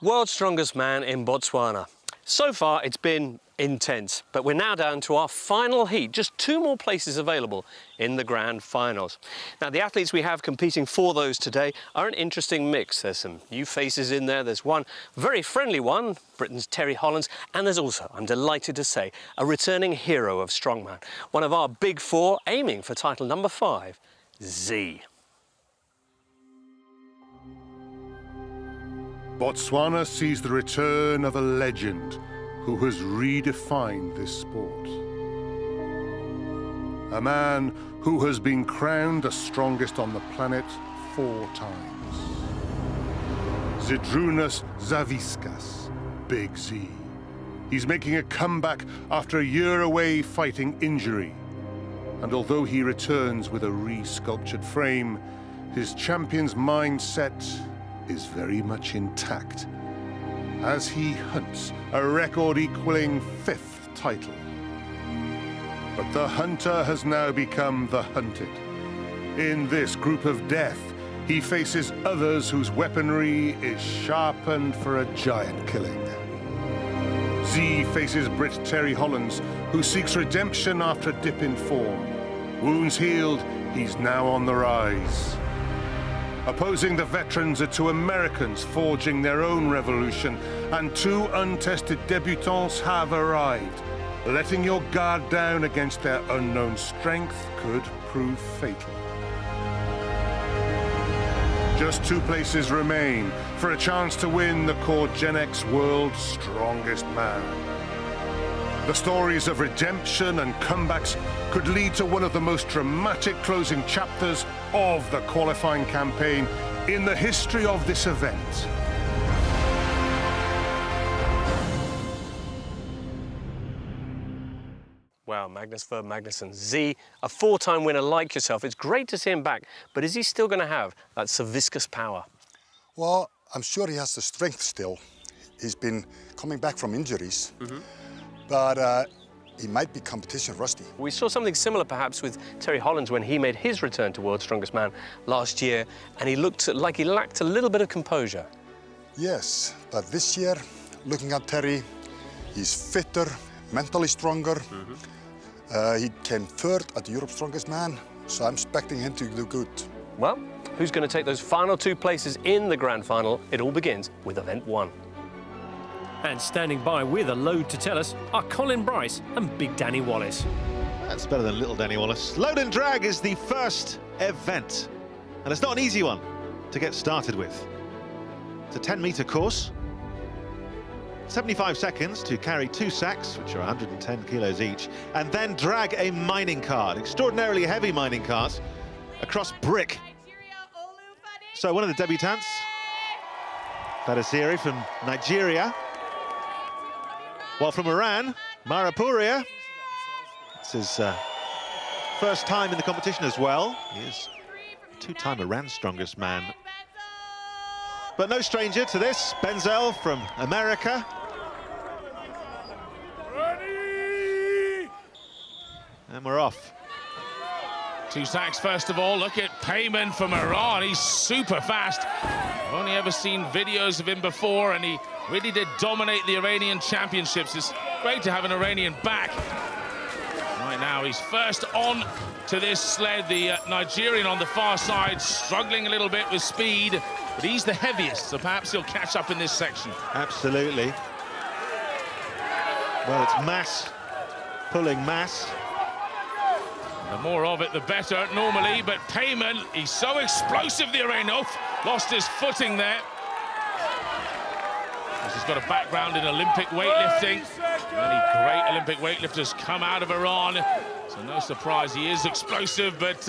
World's strongest man in Botswana. So far, it's been intense, but we're now down to our final heat. Just two more places available in the grand finals. Now, the athletes we have competing for those today are an interesting mix. There's some new faces in there. There's one very friendly one, Britain's Terry Hollands, and there's also, I'm delighted to say, a returning hero of strongman. One of our big four aiming for title number 5, Z. Botswana sees the return of a legend who has redefined this sport. A man who has been crowned the strongest on the planet 4 times. Zydrunas Savickas, Big Z. He's making a comeback after a year away fighting injury. And although he returns with a re-sculptured frame, his champion's mindset is very much intact as he hunts a record-equaling 5th title. But the hunter has now become the hunted. In this group of death, he faces others whose weaponry is sharpened for a giant killing. Z faces Brit Terry Hollands, who seeks redemption after a dip in form. Wounds healed, he's now on the rise. Opposing the veterans are 2 Americans forging their own revolution, and 2 untested debutants have arrived. Letting your guard down against their unknown strength could prove fatal. Just 2 places remain for a chance to win the Core Gen X World's Strongest Man. The stories of redemption and comebacks could lead to one of the most dramatic closing chapters of the qualifying campaign in the history of this event. Wow, Magnus Verb Magnusson. Z, a 4-time winner like yourself. It's great to see him back, but is he still going to have that Savickas power? Well, I'm sure he has the strength still. He's been coming back from injuries, but he might be competition rusty. We saw something similar perhaps with Terry Hollands when he made his return to World's Strongest Man last year, and he looked like he lacked a little bit of composure. Yes, but this year, looking at Terry, he's fitter, mentally stronger. He came 3rd at the Europe's Strongest Man, so I'm expecting him to do good. Well, who's going to take those final 2 places in the grand final? It all begins with event 1. And standing by with a load to tell us are Colin Bryce and Big Danny Wallace. That's better than Little Danny Wallace. Load and drag is the first event, and it's not an easy one to get started with. It's a 10-meter course, 75 seconds to carry 2 sacks, which are 110 kilos each, and then drag a mining cart, extraordinarily heavy mining cart, across brick. So one of the debutants, Fadasiri from Nigeria, while from Iran, Marapuria, it's his first time in the competition as well. He is a 2-time Iran's strongest man. But no stranger to this, Benzel from America. Ready. And we're off. 2 sacks first of all. Look at Payman from Iran. He's super fast. I've only ever seen videos of him before, and he really did dominate the Iranian championships. It's great to have an Iranian back. Right now, he's first on to this sled. The Nigerian on the far side, struggling a little bit with speed, but he's the heaviest, so perhaps he'll catch up in this section. Absolutely. Well, it's mass, pulling mass. The more of it, the better, normally, but Payman, he's so explosive, the Iranian. Lost his footing there. He's got a background in Olympic weightlifting. Many great Olympic weightlifters come out of Iran, so no surprise he is explosive, but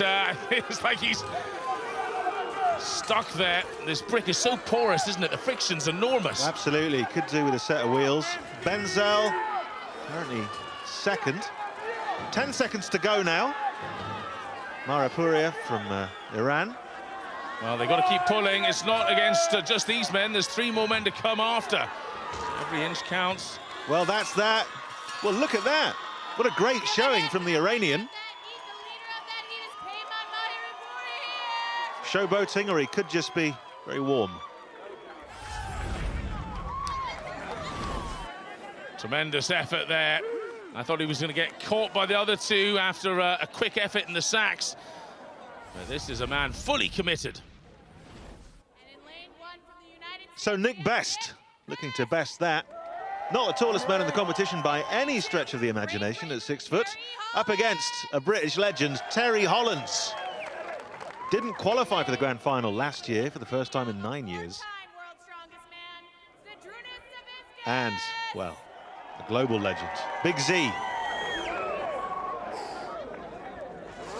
it's like he's stuck there. This brick is so porous, isn't it? The friction's enormous. Absolutely, could do with a set of wheels. Benzel, currently 2nd. 10 seconds to go now. Marapuria from Iran. Well, they've got to keep pulling. It's not against just these men. There's 3 more men to come after. Every inch counts. Well, that's that. Well, look at that. What a great showing from the Iranian. Showboating, or he could just be very warm. Tremendous effort there. I thought he was going to get caught by the other two after a quick effort in the sacks. But this is a man fully committed. So Nick Best looking to best that. Not the tallest man in the competition by any stretch of the imagination at 6 foot. Up against a British legend, Terry Hollands. Didn't qualify for the grand final last year for the first time in 9 years. And, well, a global legend, Big Z.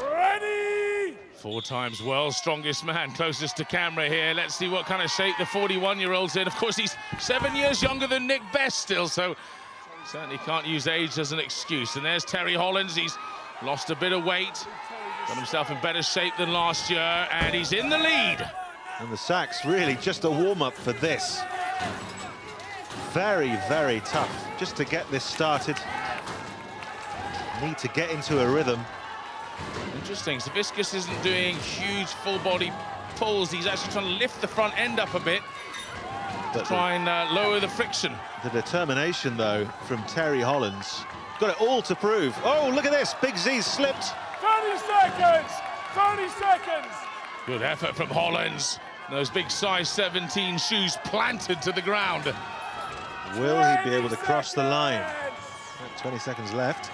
Ready! 4 times world's strongest man, closest to camera here. Let's see what kind of shape the 41-year-old's in. Of course, he's 7 years younger than Nick Best still, so certainly can't use age as an excuse. And there's Terry Hollands. He's lost a bit of weight, got himself in better shape than last year, and he's in the lead. And the sacks really just a warm-up for this. Very, very tough just to get this started. Need to get into a rhythm. Interesting, Zaviskus isn't doing huge full-body pulls. He's actually trying to lift the front end up a bit to try and lower the friction. The determination, though, from Terry Hollands. Got it all to prove. Oh, look at this. Big Z slipped. 30 seconds! 30 seconds! Good effort from Hollands. Those big size 17 shoes planted to the ground. Will he be able to cross the line? 20 seconds left.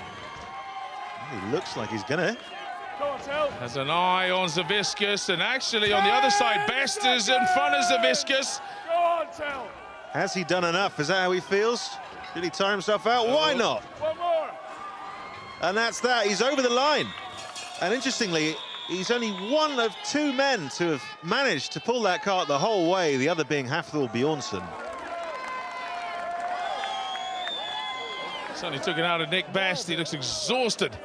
He looks like he's gonna. Has an eye on Zaviskus, and actually on the other side, Best is in front of Zaviskus. Go on, Tell. Has he done enough? Is that how he feels? Did he tire himself out? Why not? One more. And that's that. He's over the line. And interestingly, he's only one of 2 men to have managed to pull that cart the whole way, the other being Hafthor Bjornsson. Certainly took it out of Nick Best. He looks exhausted.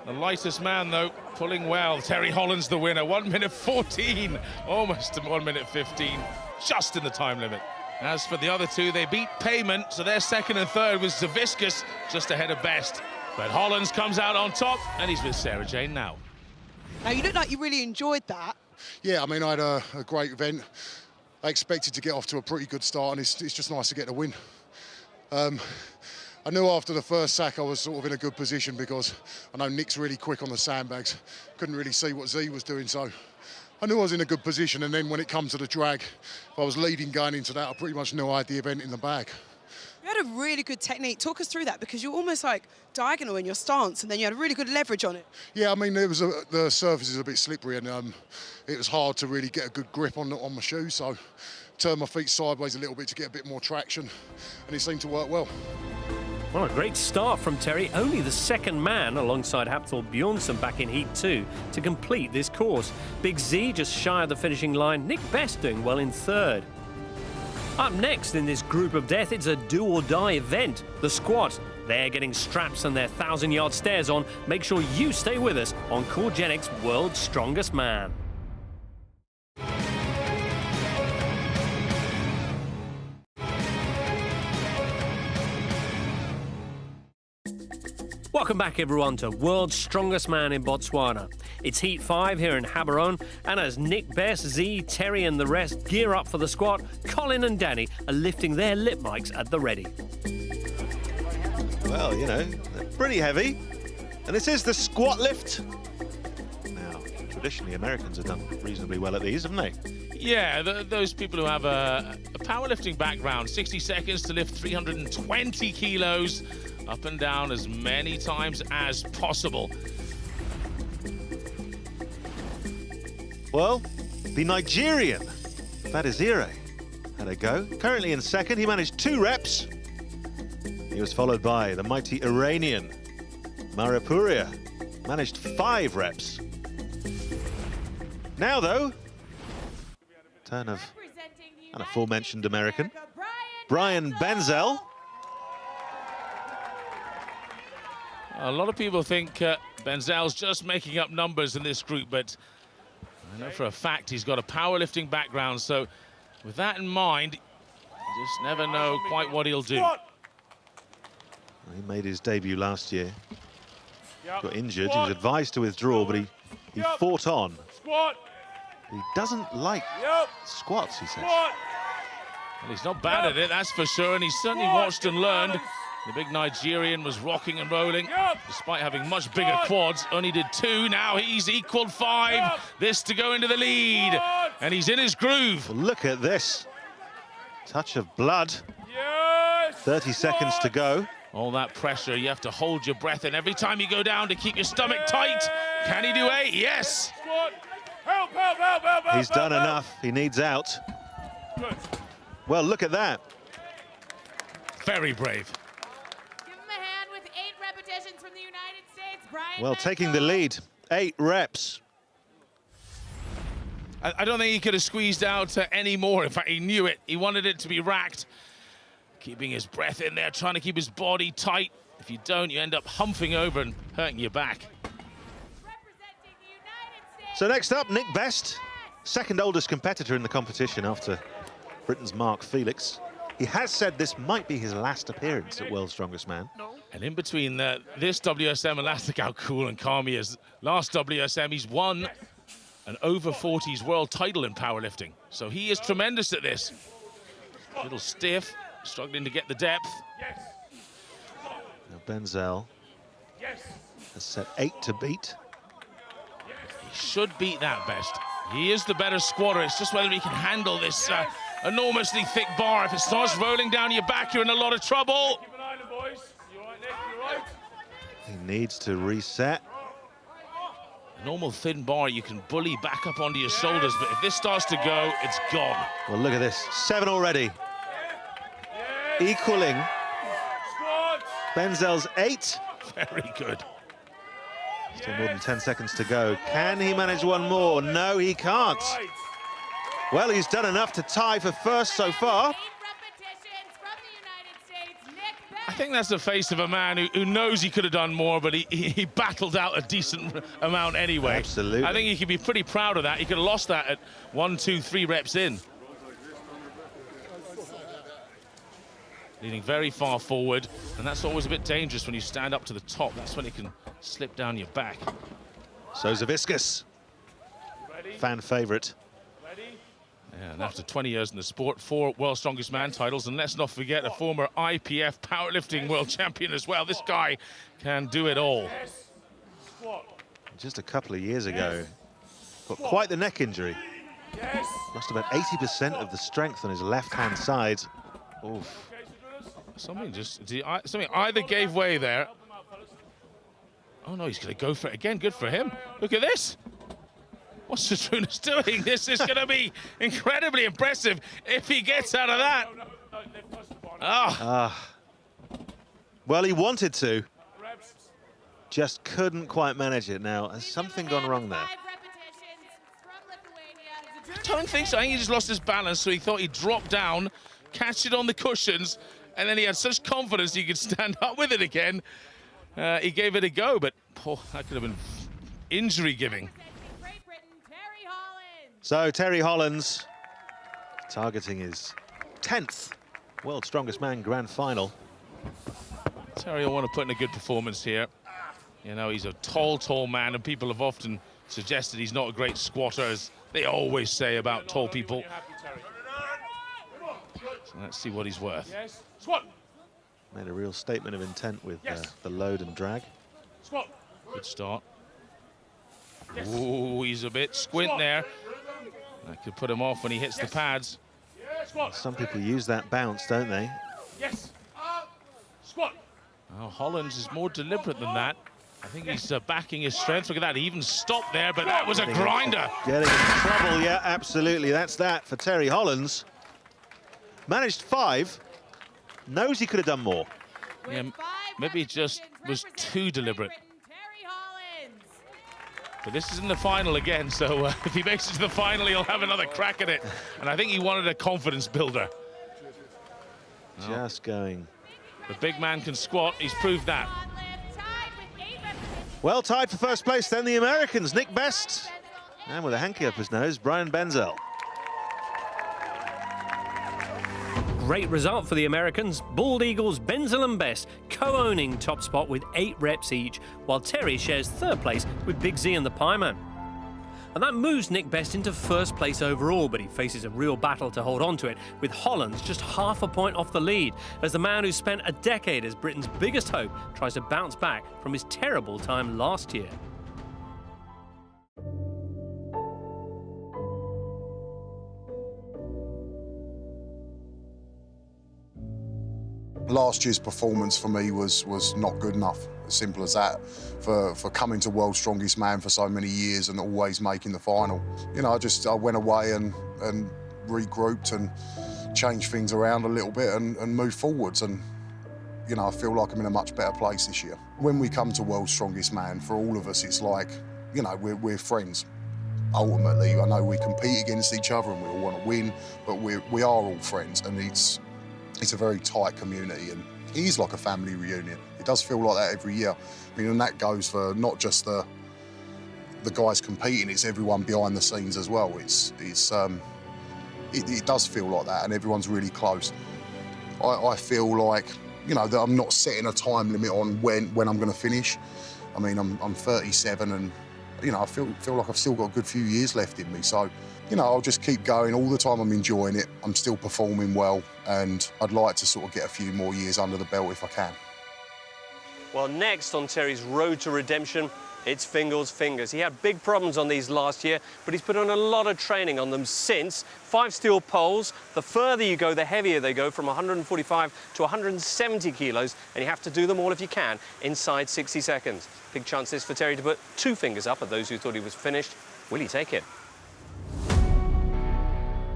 The lightest man, though, pulling well. Terry Hollands the winner. 1 minute 14, almost 1 minute 15, just in the time limit. As for the other two, they beat Payment, so their second and third was Zaviskus, just ahead of Best. But Hollands comes out on top, and he's with Sarah Jane now. Now, you look like you really enjoyed that. Yeah, I mean, I had a great event. I expected to get off to a pretty good start, and it's just nice to get a win. I knew after the first sack I was sort of in a good position because I know Nick's really quick on the sandbags. Couldn't really see what Z was doing, so I knew I was in a good position. And then when it comes to the drag, if I was leading going into that, I pretty much knew I had the event in the bag. You had a really good technique. Talk us through that, because you're almost like diagonal in your stance, and then you had really good leverage on it. Yeah, I mean, the surface is a bit slippery, and it was hard to really get a good grip on my shoe, so turned my feet sideways a little bit to get a bit more traction, and it seemed to work well. Well, a great start from Terry, only the second man alongside Hafthor Bjornsson back in Heat 2 to complete this course. Big Z just shy of the finishing line, Nick Best doing well in third. Up next in this group of death, it's a do-or-die event, the squat. They're getting straps and their 1,000-yard stairs on. Make sure you stay with us on CoreGenics World's Strongest Man. Welcome back, everyone, to World's Strongest Man in Botswana. It's Heat 5 here in Gaborone, and as Nick Best, Z, Terry and the rest gear up for the squat, Colin and Danny are lifting their lip mics at the ready. Well, you know, they're pretty heavy. And this is the squat lift. Now, traditionally, Americans have done reasonably well at these, haven't they? Yeah, those people who have a powerlifting background, 60 seconds to lift 320 kilos, up and down as many times as possible. Well, the Nigerian, Fadizire, had a go. Currently in second, he managed 2 reps. He was followed by the mighty Iranian, Maripuria, managed 5 reps. Now, though, turn of an aforementioned American, Brian Benzel. A lot of people think Benzel's just making up numbers in this group, but I know for a fact he's got a powerlifting background, so with that in mind, you just never know quite what he'll do. He made his debut last year. Got injured, he was advised to withdraw, but he fought on. He doesn't like squats, he says. Well, he's not bad at it, that's for sure, and he's certainly watched and learned The big Nigerian was rocking and rolling, Yep. despite having much bigger quads. Only did 2. Now he's equaled 5. Yep. This to go into the lead. Good. And he's in his groove. Well, look at this. Touch of blood. Yes. 30 seconds to go. All that pressure, you have to hold your breath in every time you go down to keep your stomach tight. Can he do 8? Yes. Squad. Help, help, help, help, help. He's done help, enough. He needs out. Good. Well, look at that. Very brave. Give him a hand with 8 repetitions from the United States. Brian Well, taking the Benzel. lead. 8 reps. I don't think he could have squeezed out any more. In fact, he knew it. He wanted it to be racked. Keeping his breath in there, trying to keep his body tight. If you don't, you end up humping over and hurting your back. Representing the United States. So next up, Nick Best, second oldest competitor in the competition after Britain's Mark Felix. He has said this might be his last appearance at World's Strongest Man. And in between this WSM, and look how cool and calm he is. Last WSM, he's won an over 40s world title in powerlifting. So he is tremendous at this. A little stiff, struggling to get the depth. Yes. Now Benzel Yes. has set 8 to beat. He should beat that Best. He is the better squatter. It's just whether he can handle this enormously thick bar. If it starts rolling down your back, you're in a lot of trouble. Keep an eye on the boys. You all right, Nick? You all right? He needs to reset. A normal thin bar, you can bully back up onto your shoulders, but if this starts to go, it's gone. Well, look at this. 7 already. Yes. Equaling Squad. Benzel's 8. Very good. Still more than 10 seconds to go. Can he manage one more? No, he can't. Right. Well, he's done enough to tie for first so far. 8 repetitions from the United States. Nick Best. I think that's the face of a man who knows he could have done more, but he battled out a decent amount anyway. Absolutely. I think he could be pretty proud of that. He could have lost that at 1, 2, 3 reps in. Leaning very far forward, and that's always a bit dangerous when you stand up to the top. That's when it can slip down your back. So Zaviscus, fan favourite. Ready? Yeah, and after 20 years in the sport, 4 World's Strongest Man titles, and let's not forget a former IPF powerlifting world champion as well. This guy can do it all. Yes. Squad. Just a couple of years ago, got quite the neck injury. Yes. Lost about 80% of the strength on his left-hand side. Oof. Something either gave way there. Oh no, he's going to go for it again. Good for him. Look at this. What's Cedrunas doing? This is going to be incredibly impressive if he gets out of that. Ah, Well, he wanted to, Reps. just couldn't quite manage it. Now, has something gone wrong there? 5 repetitions from Lithuania. I don't think so. I think he just lost his balance, so he thought he'd drop down, catch it on the cushions, and then he had such confidence he could stand up with it again. He gave it a go, but that could have been injury-giving. Representing Great Britain, Terry Holland. So Terry Hollands targeting his 10th World's Strongest Man Grand Final. Terry will want to put in a good performance here. You know, he's a tall man, and people have often suggested he's not a great squatter, as they always say about tall people. You're happy, Terry. So let's see what he's worth. Yes. Squad. Made a real statement of intent with Yes. the load and drag. Squad. Good start. Yes. Ooh, he's a bit squint there. That could put him off when he hits the pads. Squad. Some people use that bounce, don't they? Yes. Squad. Oh, Hollands is more deliberate than that. I think he's backing his strength. Look at that, he even stopped there, but that was a grinder. Getting in trouble, yeah, absolutely. That's that for Terry Hollands. Managed 5. Knows he could have done more. Yeah, With 5 maybe he just repetitions, was representing too Great deliberate. Britain, Terry Holland. But this is in the final again, so if he makes it to the final, he'll have another crack at it. And I think he wanted a confidence builder. Just going. The big man can squat, he's proved that. Gauntlet tied with 8 repetitions. Well, tied for first place then the Americans, Nick Best. And with a hanky up his nose, Brian Benzel. Great result for the Americans. Bald Eagles, Benzel and Best co-owning top spot with 8 reps each, while Terry shares third place with Big Z and the Pie Man. and that moves Nick Best into first place overall, but he faces a real battle to hold on to it, with Hollands just half a point off the lead, as the man who spent a decade as Britain's biggest hope tries to bounce back from his terrible time last year. Last year's performance for me was not good enough, as simple as that, for coming to World's Strongest Man for so many years and always making the final. You know, I went away and regrouped and changed things around a little bit and moved forwards, and you know, I feel like I'm in a much better place this year. When we come to World's Strongest Man, for all of us, it's like, you know, we're friends. Ultimately, I know we compete against each other and we all want to win, but we are all friends, and it's a very tight community, and it is like a family reunion. It does feel like that every year. I mean, and that goes for not just the guys competing, it's everyone behind the scenes as well. It does feel like that, and everyone's really close. I feel like, you know, that I'm not setting a time limit on when I'm going to finish. I mean, I'm 37, and you know, I feel like I've still got a good few years left in me. So, you know, I'll just keep going all the time. I'm enjoying it. I'm still performing well, and I'd like to sort of get a few more years under the belt if I can. Well, next on Terry's road to redemption, it's Fingal's fingers. He had big problems on these last year, but he's put on a lot of training on them since. 5 steel poles. The further you go, the heavier they go, from 145 to 170 kilos, and you have to do them all, if you can, inside 60 seconds. Big chances for Terry to put 2 fingers up at those who thought he was finished. Will he take it?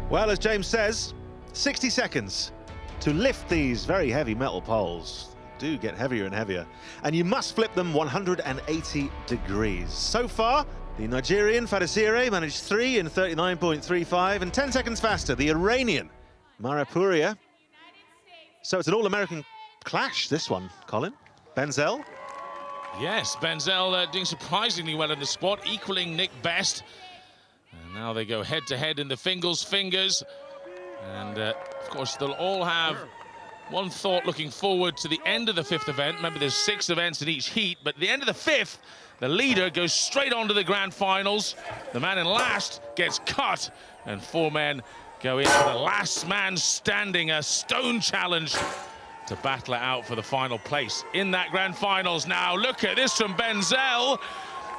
Well, as James says, 60 seconds to lift these very heavy metal poles. Do get heavier and heavier, and you must flip them 180 degrees. So far, the Nigerian Fadisire managed 3 in 39.35, and 10 seconds faster, the Iranian Marapuria. So it's an all-American clash, this one, Colin. Benzel. Yes, Benzel doing surprisingly well in the squat, equaling Nick Best. And now they go head-to-head in the Fingal's fingers. And, of course, they'll all have one thought looking forward to the end of the 5th event. Remember, there's 6 events in each heat, but at the end of the 5th, the leader goes straight on to the grand finals. The man in last gets cut, and 4 men go in for the last man standing, a stone challenge to battle it out for the final place in that grand finals. Now, look at this from Benzel.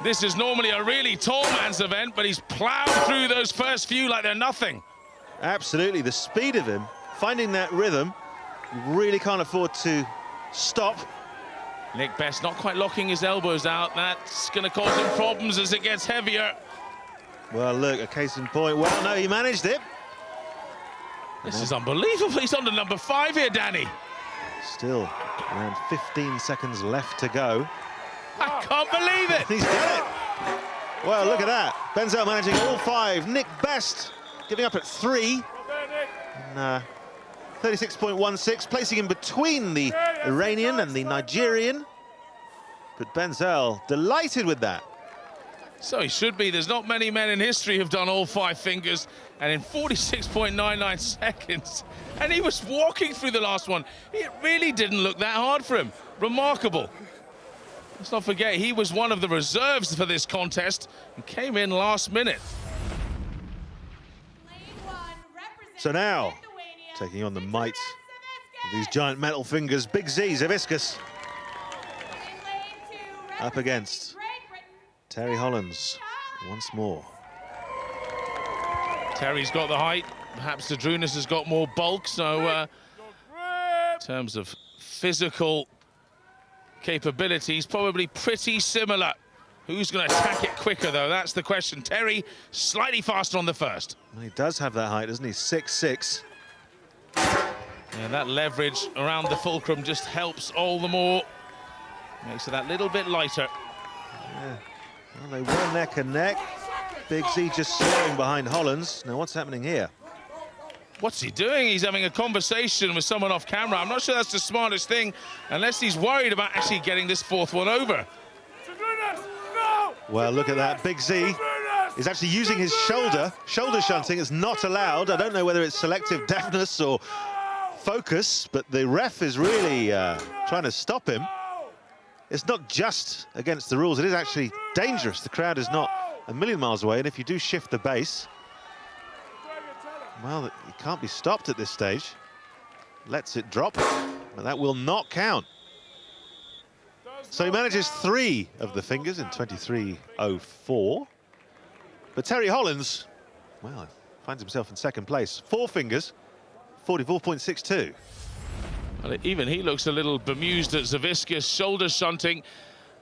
This is normally a really tall man's event, but he's plowed through those first few like they're nothing. Absolutely, the speed of him, finding that rhythm, you really can't afford to stop. Nick Best not quite locking his elbows out. That's going to cause him problems as it gets heavier. Well, look, a case in point. Well, no, he managed it. This is unbelievable. He's on to number 5 here, Danny. Still around 15 seconds left to go. I can't believe it. He's done it. Well, look at that. Benzel managing all 5. Nick Best giving up at 3. And, 36.16, placing him between the Iranian and the Nigerian. But Benzel delighted with that. So he should be. There's not many men in history who've done all 5 fingers, and in 46.99 seconds. And he was walking through the last one. It really didn't look that hard for him. Remarkable. Let's not forget, he was one of the reserves for this contest and came in last minute. So now, taking on the might of these giant metal fingers, Big Z, Zaviscus, up against Terry Hollands once more. Terry's got the height, perhaps Zydrunas has got more bulk, so in terms of physical capabilities, probably pretty similar. Who's going to attack it quicker, though? That's the question. Terry slightly faster on the first. Well, he does have that height, doesn't he? 6'6". Yeah, that leverage around the fulcrum just helps all the more. Makes it that little bit lighter. Yeah. Well, they were neck and neck. Big Z just slowing behind Hollands. Now, what's happening here? What's he doing? He's having a conversation with someone off camera. I'm not sure that's the smartest thing, unless he's worried about actually getting this 4th one over. Well, look at that. Big Z is actually using his shoulder. Shoulder shunting is not allowed. I don't know whether it's selective deafness or focus, but the ref is really trying to stop him. It's not just against the rules. It is actually dangerous. The crowd is not a million miles away, and if you do shift the base, well, it can't be stopped at this stage. Lets it drop, but that will not count. So he manages 3 of the fingers in 23.04. But Terry Hollands, well, finds himself in second place. 4 fingers, 44.62. Well, even he looks a little bemused at Zaviskus shoulder shunting.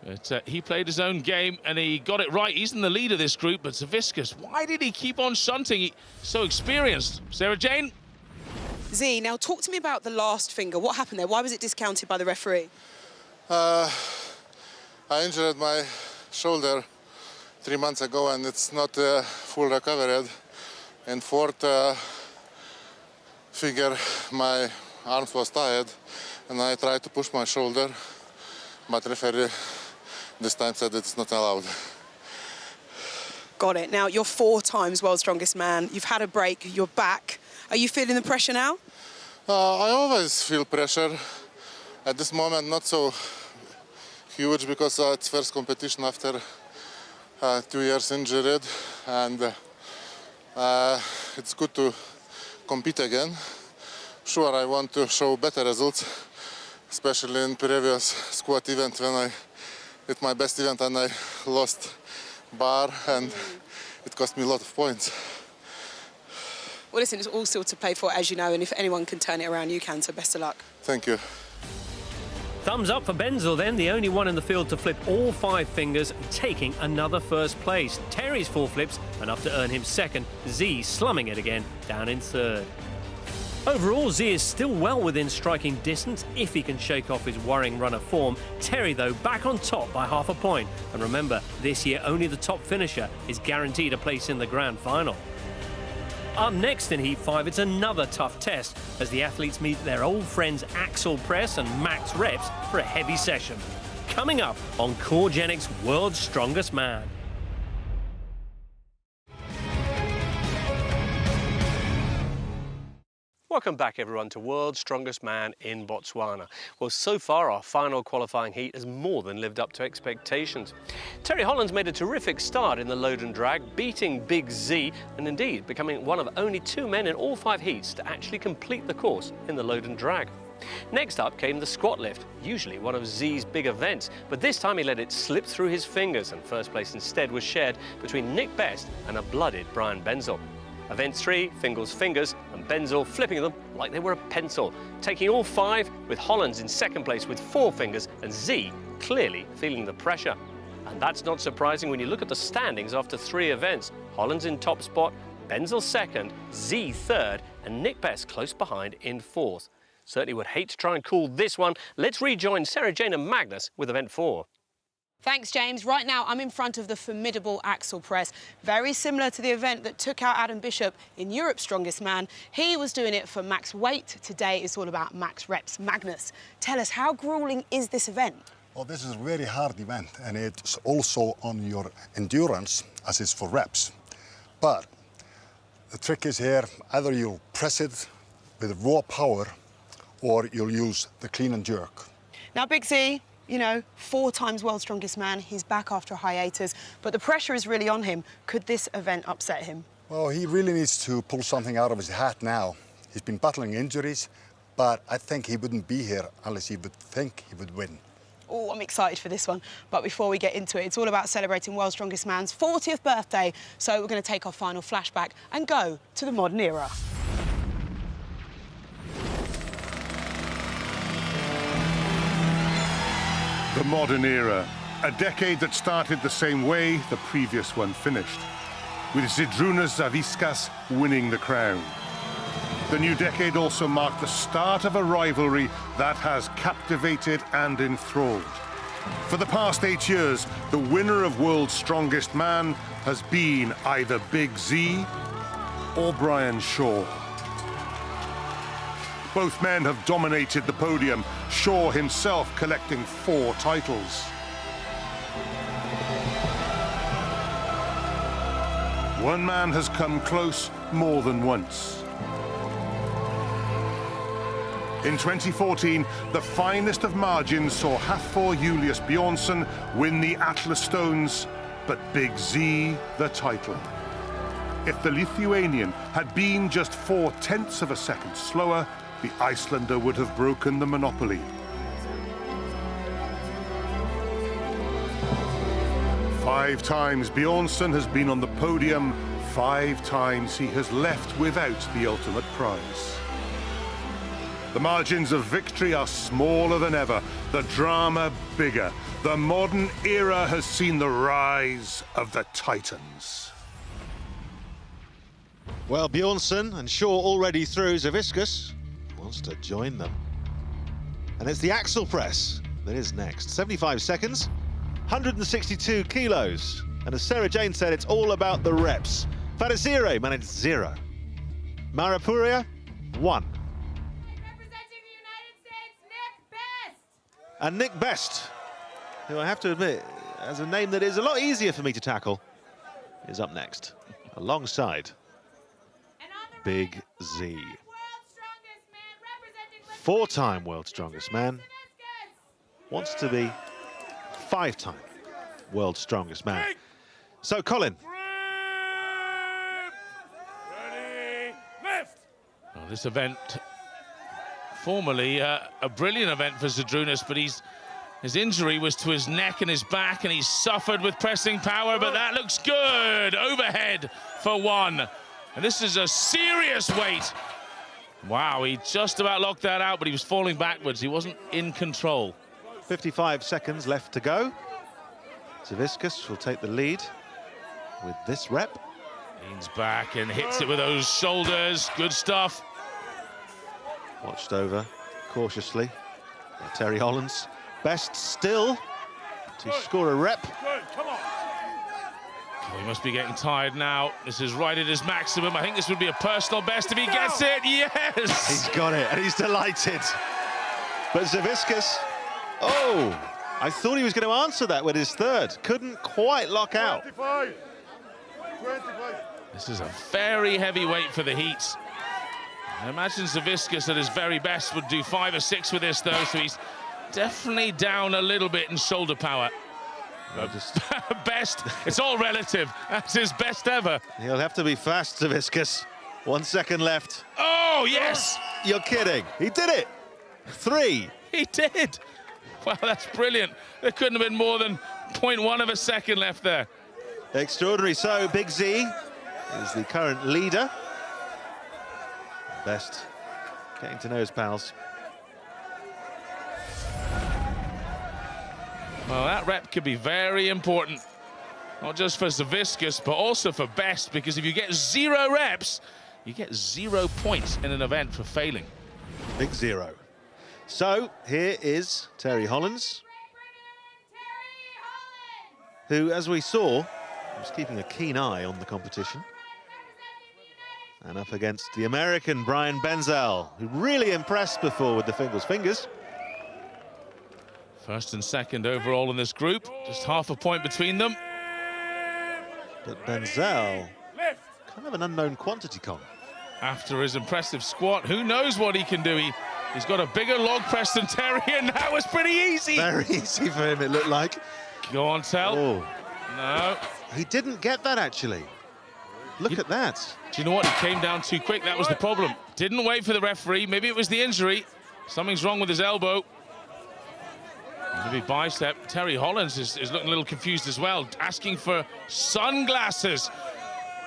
But he played his own game and he got it right. He's in the lead of this group, but Zaviskus, why did he keep on shunting? He's so experienced. Sarah Jane? Z, now talk to me about the last finger. What happened there? Why was it discounted by the referee? I injured my shoulder 3 months ago and it's not full recovered. In 4th finger, my arms was tired and I tried to push my shoulder, but referee this time said it's not allowed. Got it. Now, you're 4 times world's strongest man. You've had a break. You're back. Are you feeling the pressure now? I always feel pressure. At this moment, not so huge because it's first competition after 2 years injured, and it's good to compete again. Sure, I want to show better results, especially in previous squat event when I did my best event and I lost bar and it cost me a lot of points. Well, listen, it's all still to play for, as you know, and if anyone can turn it around, you can, so best of luck. Thank you. Thumbs up for Benzel then, the only one in the field to flip all 5 fingers, taking another first place. Terry's 4 flips, enough to earn him second. Z slumming it again, down in 3rd. Overall, Z is still well within striking distance if he can shake off his worrying run of form. Terry, though, back on top by half a point. And remember, this year only the top finisher is guaranteed a place in the grand final. Up next in Heat 5, it's another tough test as the athletes meet their old friends Axel Press and Max Reps for a heavy session. Coming up on CoreGenics World's Strongest Man. Welcome back, everyone, to World's Strongest Man in Botswana. Well, so far, our final qualifying heat has more than lived up to expectations. Terry Hollands made a terrific start in the load and drag, beating Big Z, and indeed becoming one of only 2 men in all 5 heats to actually complete the course in the load and drag. Next up came the squat lift, usually one of Z's big events, but this time he let it slip through his fingers, and first place instead was shared between Nick Best and a blooded Brian Benzel. Event 3, fingers, and Benzel flipping them like they were a pencil, taking all 5 with Hollands in second place with 4 fingers and Z clearly feeling the pressure. And that's not surprising when you look at the standings after 3 events. Hollands in top spot, Benzel second, Z third, and Nick Best close behind in 4th. Certainly would hate to try and call this one. Let's rejoin Sarah Jane and Magnus with event 4. Thanks, James. Right now, I'm in front of the formidable Axel Press. Very similar to the event that took out Adam Bishop in Europe's Strongest Man. He was doing it for max weight. Today, it's all about max reps. Magnus, tell us, how grueling is this event? Well, this is a very hard event, and it's also on your endurance, as is for reps. But the trick is here, either you'll press it with raw power, or you'll use the clean and jerk. Now, Big Z, you know, 4 times world's strongest man. He's back after a hiatus, but the pressure is really on him. Could this event upset him? Well, he really needs to pull something out of his hat now. He's been battling injuries, but I think he wouldn't be here unless he would think he would win. Oh, I'm excited for this one. But before we get into it, it's all about celebrating World's Strongest Man's 40th birthday. So we're going to take our final flashback and go to the modern era. The modern era, a decade that started the same way the previous one finished, with Zydrunas Zaviskas winning the crown. The new decade also marked the start of a rivalry that has captivated and enthralled. For the past 8 years, the winner of World's Strongest Man has been either Big Z or Brian Shaw. Both men have dominated the podium, Shaw himself collecting 4 titles. One man has come close more than once. In 2014, the finest of margins saw Hafthor Julius Bjornsson win the Atlas Stones but Big Z the title. If the Lithuanian had been just 0.4 of a second slower, the Icelander would have broken the monopoly. Five times Bjornsson has been on the podium, 5 times he has left without the ultimate prize. The margins of victory are smaller than ever, the drama bigger. The modern era has seen the rise of the Titans. Well, Bjornsson and Shaw already through. Zaviskus wants to join them. And it's the axle press that is next. 75 seconds, 162 kilos. And as Sarah Jane said, it's all about the reps. Fadazire managed 0. Marapuria, 1. Representing the United States, Nick Best. And Nick Best, who I have to admit has a name that is a lot easier for me to tackle, is up next, alongside Big Z. 4-time World's Strongest Man, wants to be 5-time World's Strongest Man. So, Colin. Ready, lift! Well, this event, formerly a brilliant event for Zydrunas, but his injury was to his neck and his back, and he's suffered with pressing power, but that looks good. Overhead for 1. And this is a serious weight. Wow, he just about locked that out, but he was falling backwards. He wasn't in control. 55 seconds left to go. Zaviskus will take the lead with this rep. Leans back and hits it with those shoulders. Good stuff. Watched over cautiously by Terry Hollands. Best still to score a rep. Good, come on. Oh, he must be getting tired now. This is right at his maximum. I think this would be a personal best if he gets it. Yes! He's got it, and he's delighted. But Zaviskus, oh, I thought he was going to answer that with his 3rd. Couldn't quite lock out. 25. This is a very heavy weight for the heats. I imagine Zaviskus at his very best would do 5 or 6 with this, though, so he's definitely down a little bit in shoulder power. Best, it's all relative. That's his best ever. He'll have to be fast, Zaviskus. 1 second left. Oh, yes! You're kidding. He did it. 3. He did. Wow, that's brilliant. There couldn't have been more than 0.1 of a second left there. Extraordinary. So, Big Z is the current leader. Best getting to know his pals. Well, that rep could be very important, not just for Zaviskus, but also for Best, because if you get 0 reps, you get 0 points in an event for failing. Big 0. So, here is Terry Hollands, who, as we saw, was keeping a keen eye on the competition. And up against the American Brian Benzel, who really impressed before with the fingers. First and second overall in this group, just half a point between them. But Benzel, kind of an unknown quantity, Con. After his impressive squat, who knows what he can do? He's got a bigger log press than Terry, and that was pretty easy. Very easy for him, it looked like. Go on, Tell. Oh. No. He didn't get that, actually. Look at that. Do you know what? He came down too quick. That was the problem. Didn't wait for the referee. Maybe it was the injury. Something's wrong with his elbow. Maybe bicep. Terry Hollands is looking a little confused as well, asking for sunglasses.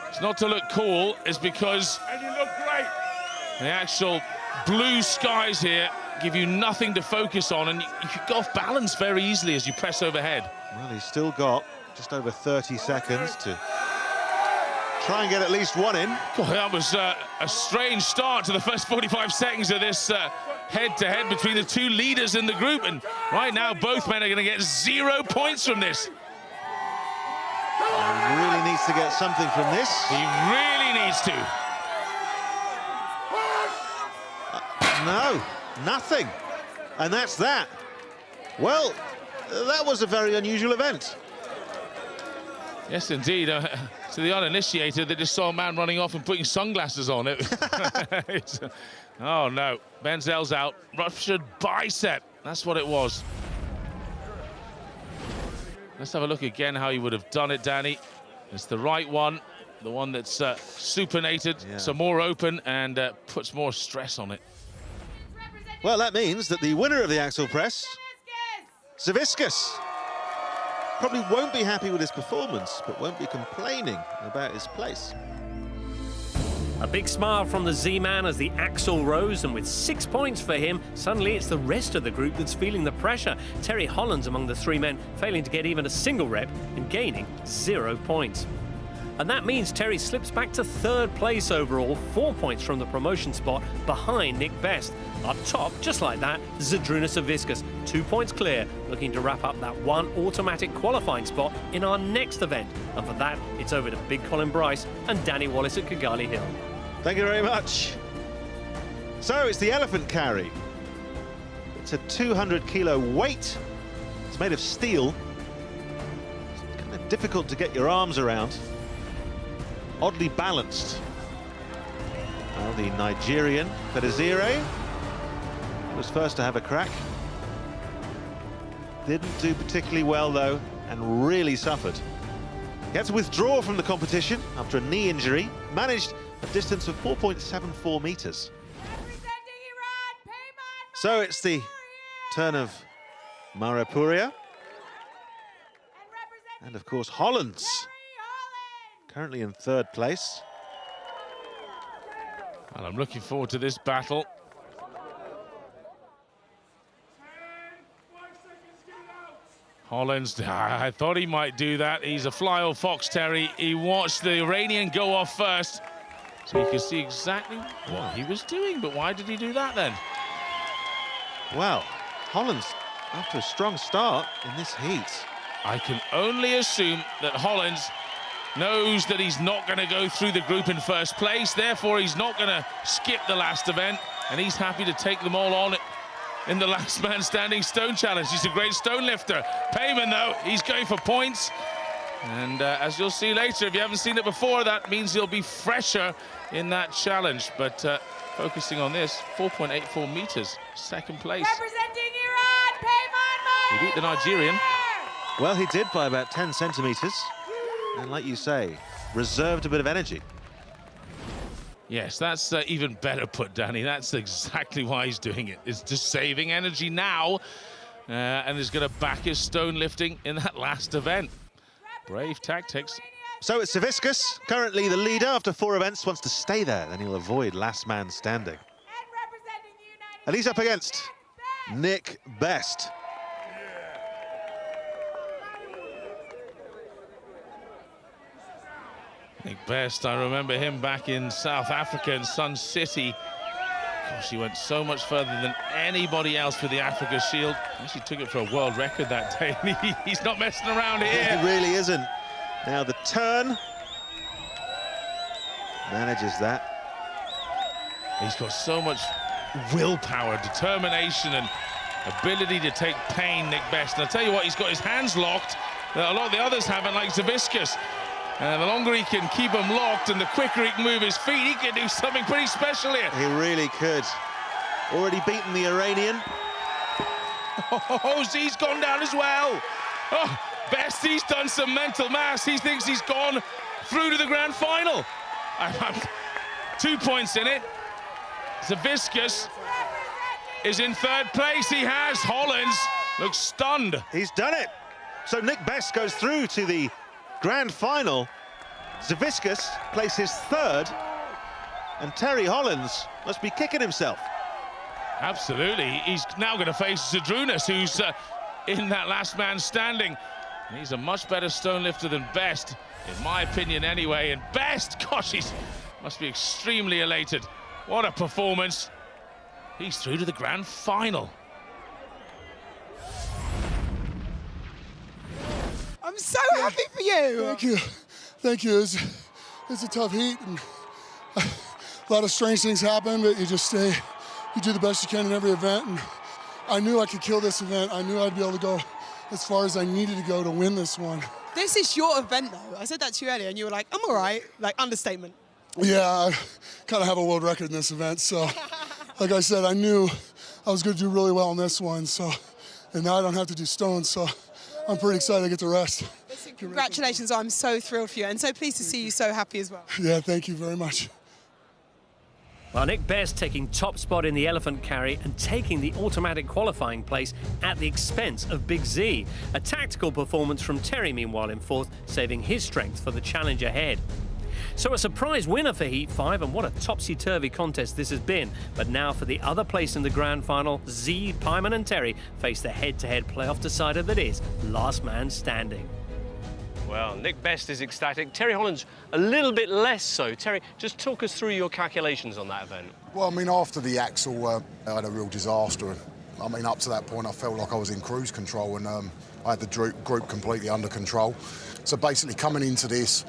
It's not to look cool, it's because And you look great. the actual blue skies here give you nothing to focus on, and you could go off balance very easily as you press overhead. Well, he's still got just over 30 seconds to try and get at least 1 in. God, that was a strange start to the first 45 seconds of this head-to-head between the 2 leaders in the group, and right now both men are going to get 0 points from this. He really needs to get something from this. He really needs to. No, nothing. And that's that. Well, that was a very unusual event. Yes, indeed. To the uninitiated, they just saw a man running off and putting sunglasses on it. Oh, no. Benzel's out. Ruptured bicep. That's what it was. Let's have a look again how he would have done it, Danny. It's the right one, the one that's supinated, so more open and puts more stress on it. Well, that means that the winner of the Axel Press, Savickas, probably won't be happy with his performance, but won't be complaining about his place. A big smile from the Z-Man as the Axel rose, and with 6 points for him, suddenly it's the rest of the group that's feeling the pressure. Terry Hollands among the three men, failing to get even a single rep and gaining 0 points. And that means Terry slips back to third place overall, 4 points from the promotion spot behind Nick Best. Up top, just like that, Zydrunas Savickas, 2 points clear, looking to wrap up that one automatic qualifying spot in our next event. And for that, it's over to Big Colin Bryce and Danny Wallace at Kigali Hill. Thank you very much. So it's the elephant carry. It's a 200-kilo weight. It's made of steel. It's kind of difficult to get your arms around. Oddly balanced. Well, the Nigerian, Fedezire, was first to have a crack. Didn't do particularly well, though, and really suffered. He had to withdraw from the competition after a knee injury. Managed a distance of 4.74 meters. So it's the turn of Marapuria. And, of course, Hollands. Currently in third place. And I'm looking forward to this battle. Hollands, I thought he might do that. He's a fly or fox, Terry. He watched the Iranian go off first, so he could see exactly what he was doing. But why did he do that then? Well, Hollands, after a strong start in this heat. I can only assume that Hollands knows that he's not going to go through the group in first place, therefore he's not going to skip the last event, and he's happy to take them all on in the last man standing stone challenge. He's a great stone lifter. Payman, though, he's going for points, and as you'll see later, if you haven't seen it before, that means he'll be fresher in that challenge. But focusing on this, 4.84 meters, second place. Representing Iran, Payman. He beat the Nigerian. Well, he did by about 10 centimeters. And like you say, reserved a bit of energy. Yes, that's even better put, Danny. That's exactly why he's doing it. It's just saving energy now, and is going to back his stone lifting in that last event. Brave tactics. So it's Savickas, currently the leader after 4 events, wants to stay there, then he'll avoid last man standing. And he's up against Nick Best. Nick Best, I remember him back in South Africa in Sun City. Gosh, he went so much further than anybody else with the Africa Shield. He actually took it for a world record that day. He's not messing around here. He really isn't. Now the turn. Manages that. He's got so much willpower, determination, and ability to take pain, Nick Best. And I'll tell you what, he's got his hands locked that a lot of the others haven't, like Savickas. And the longer he can keep them locked and the quicker he can move his feet, he can do something pretty special here. He really could. Already beaten the Iranian. Oh, Z's gone down as well. Oh, Best, he's done some mental maths. He thinks he's gone through to the grand final. 2 points in it. Savickas is in third place. He has. Hollands looks stunned. He's done it. So Nick Best goes through to the grand final. Savickas places third, and Terry Hollands must be kicking himself. Absolutely. He's now going to face Zydrunas, who's in that last man standing. And he's a much better stone lifter than Best, in my opinion anyway. And Best, gosh, he must be extremely elated. What a performance. He's through to the grand final. I'm so happy for you. Thank you. Thank you. It's a tough heat, and a lot of strange things happen, but you just stay, you do the best you can in every event. And I knew I could kill this event. I knew I'd be able to go as far as I needed to go to win this one. This is your event, though. I said that to you earlier, and you were like, I'm all right. Like, understatement. Yeah, I kind of have a world record in this event, so like I said, I knew I was going to do really well in this one, so, and now I don't have to do stones, so I'm pretty excited to get to rest. Congratulations, I'm so thrilled for you and so pleased to see you so happy as well. Yeah, thank you very much. Well, Nick Best taking top spot in the elephant carry and taking the automatic qualifying place at the expense of Big Z. A tactical performance from Terry, meanwhile, in fourth, saving his strength for the challenge ahead. So a surprise winner for Heat 5, and what a topsy-turvy contest this has been. But now for the other place in the grand final, Z, Pyman and Terry face the head-to-head playoff decider that is last man standing. Well, Nick Best is ecstatic. Terry Hollands a little bit less so. Terry, just talk us through your calculations on that event. Well, I mean, after the axle, I had a real disaster. I mean, up to that point, I felt like I was in cruise control, and I had the group completely under control. So basically, coming into this,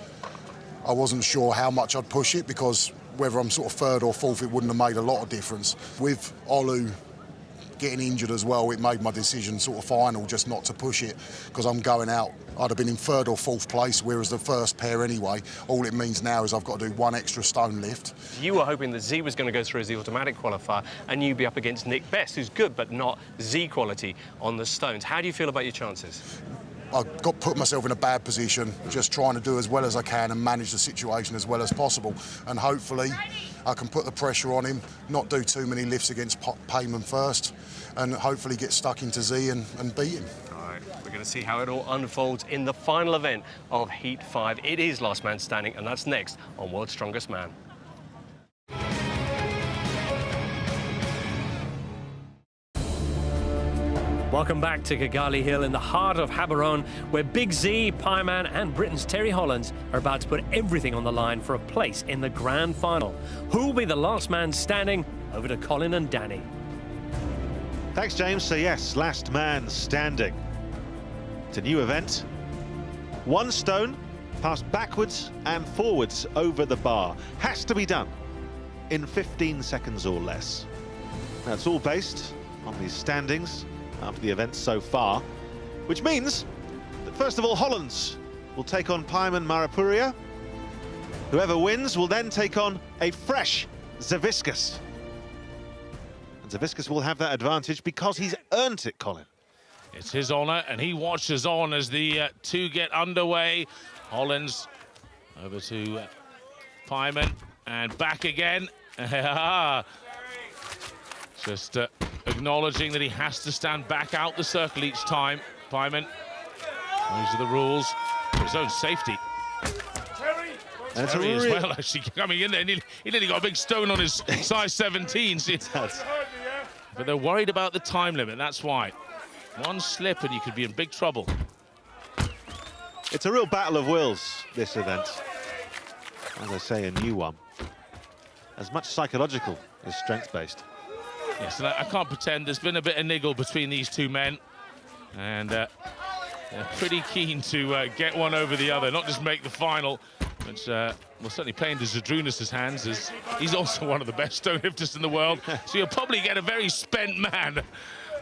I wasn't sure how much I'd push it, because whether I'm sort of third or fourth, it wouldn't have made a lot of difference. With Olu getting injured as well, it made my decision sort of final just not to push it, because I'm going out. I'd have been in third or fourth place, whereas the first pair anyway. All it means now is I've got to do one extra stone lift. You were hoping that Z was going to go through as the automatic qualifier and you'd be up against Nick Best, who's good but not Z quality on the stones. How do you feel about your chances? I put myself in a bad position, just trying to do as well as I can and manage the situation as well as possible. And hopefully I can put the pressure on him, not do too many lifts against Payman first, and hopefully get stuck into Z and beat him. All right, we're going to see how it all unfolds in the final event of Heat 5. It is last man standing, and that's next on World's Strongest Man. Welcome back to Kigali Hill in the heart of Gaborone, where Big Z, Pyman and Britain's Terry Hollands are about to put everything on the line for a place in the grand final. Who will be the last man standing? Over to Colin and Danny. Thanks, James. So yes, last man standing. It's a new event. One stone passed backwards and forwards over the bar. Has to be done in 15 seconds or less. That's all based on these standings after the event so far, which means that first of all Hollands will take on Pyman Marapuria. Whoever wins will then take on a fresh Zaviskus. And Zaviskus will have that advantage because he's earned it, Colin. It's his honour, and he watches on as the two get underway. Hollands over to Pyman and back again. Just acknowledging that he has to stand back out the circle each time. Pyman, those are the rules for his own safety. And Terry as well, actually coming in there. He nearly got a big stone on his size 17. But they're worried about the time limit, that's why. One slip and you could be in big trouble. It's a real battle of wills, this event. As I say, a new one. As much psychological as strength-based. Yes, and I can't pretend there's been a bit of niggle between these two men. And they're pretty keen to get one over the other, not just make the final, but well, certainly play into Zydrunas' hands, as he's also one of the best stone lifters in the world. So you'll probably get a very spent man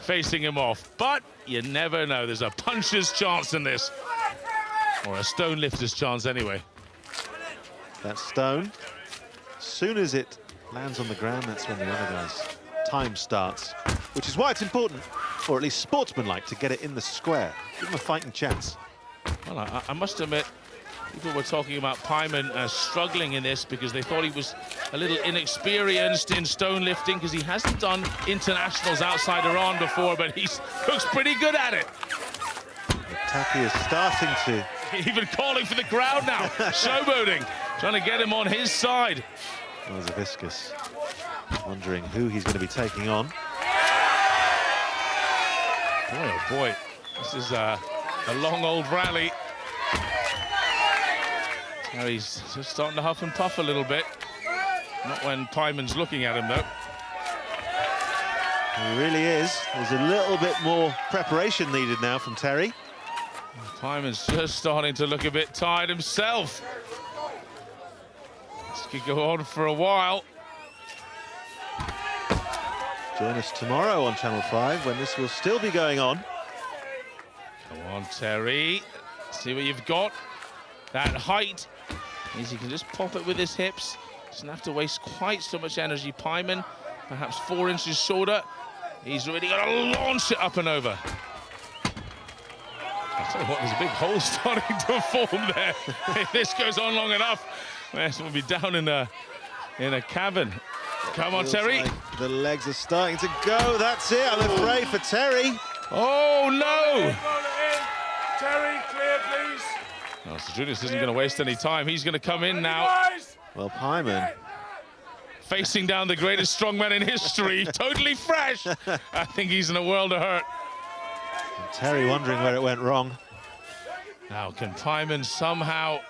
facing him off. But you never know. There's a puncher's chance in this. Or a stone lifter's chance, anyway. That stone, as soon as it lands on the ground, that's when the other guy's time starts, which is why it's important, or at least sportsmanlike, to get it in the square. Give him a fighting chance. Well, I must admit, people were talking about Pyman struggling in this because they thought he was a little inexperienced in stone lifting because he hasn't done internationals outside Iran before, but he looks pretty good at it. Taki is starting to... Even calling for the crowd now, showboating, trying to get him on his side. There's Zaviskus, wondering who he's going to be taking on. Boy, oh boy, this is a long old rally. Now he's just starting to huff and puff a little bit. Not when Pyman's looking at him, though. He really is. There's a little bit more preparation needed now from Terry. Pyman's just starting to look a bit tired himself. This could go on for a while. Join us tomorrow on Channel 5 when this will still be going on. Come on, Terry. See what you've got. That height means he can just pop it with his hips. Doesn't have to waste quite so much energy. Pyman, perhaps 4 inches shorter. He's really got to launch it up and over. I tell you what, there's a big hole starting to form there. If this goes on long enough, we'll be down in a cavern. Come on, Feels Terry. like the legs are starting to go. That's it, I'm afraid, for Terry. Oh, no! Roll it in. Terry, clear, please. Well, Zydrunas isn't going to waste any time. He's going to come in now, Guys. Well, Pyman, facing down the greatest strongman in history, totally fresh. I think he's in a world of hurt. Terry wondering where it went wrong. Now, can Pyman somehow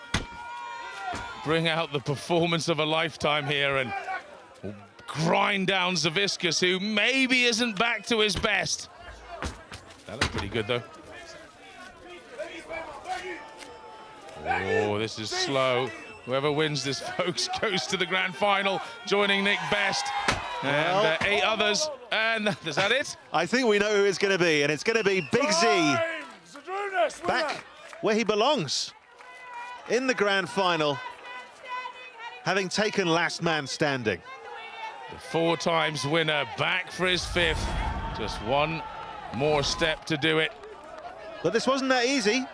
bring out the performance of a lifetime here and grind down Zaviskus, who maybe isn't back to his best? That looks pretty good, though. Oh, this is slow. Whoever wins this, folks, goes to the grand final, joining Nick Best and 8 others. And is that it? I think we know who it's going to be, and it's going to be Big Z Zydrunas, winner. back where he belongs in the grand final, having taken last man standing. The 4 times winner back for his 5th. Just one more step to do it. But this wasn't that easy.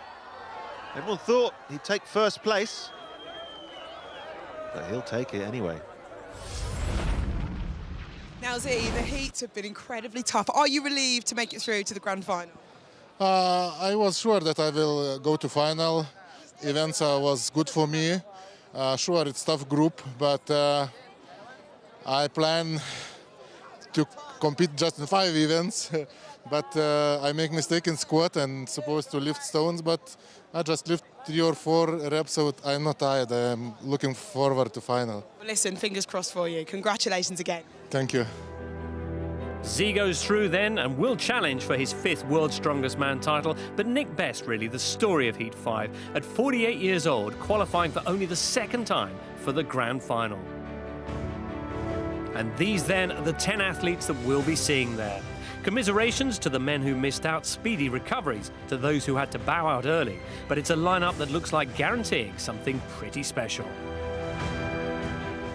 Everyone thought he'd take first place, but he'll take it anyway. Now, Z, the heats have been incredibly tough. Are you relieved to make it through to the grand final? I was sure that I will go to final. Events was good for me. Sure, it's tough group, but I plan to compete just in 5 events. But I make mistake in squat and supposed to lift stones, but I just lift 3 or 4 reps, so I'm not tired. I'm looking forward to final. Well, listen, fingers crossed for you. Congratulations again. Thank you. Z goes through then and will challenge for his 5th World's Strongest Man title, but Nick Best really the story of Heat 5, at 48 years old, qualifying for only the 2nd time for the grand final. And these then are the 10 athletes that we'll be seeing there. Commiserations to the men who missed out, speedy recoveries to those who had to bow out early, but it's a lineup that looks like guaranteeing something pretty special.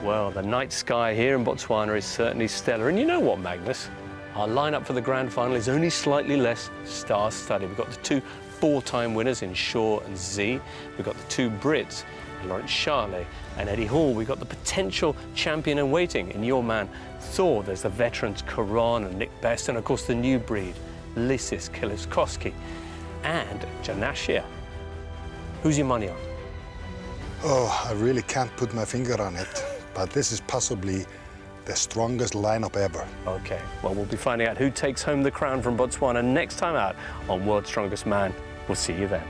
Well, the night sky here in Botswana is certainly stellar. And you know what, Magnus? Our lineup for the grand final is only slightly less star-studded. We've got the 2 4-time winners in Shaw and Z. We've got the 2 Brits, Lawrence Charley and Eddie Hall. We've got the potential champion in waiting in your man, Thor. There's the veterans, Karan and Nick Best, and of course the new breed, Lysis Kiliskoski and Janashia. Who's your money on? Oh, I really can't put my finger on it, but this is possibly the strongest lineup ever. Okay, well, we'll be finding out who takes home the crown from Botswana next time out on World's Strongest Man. We'll see you then.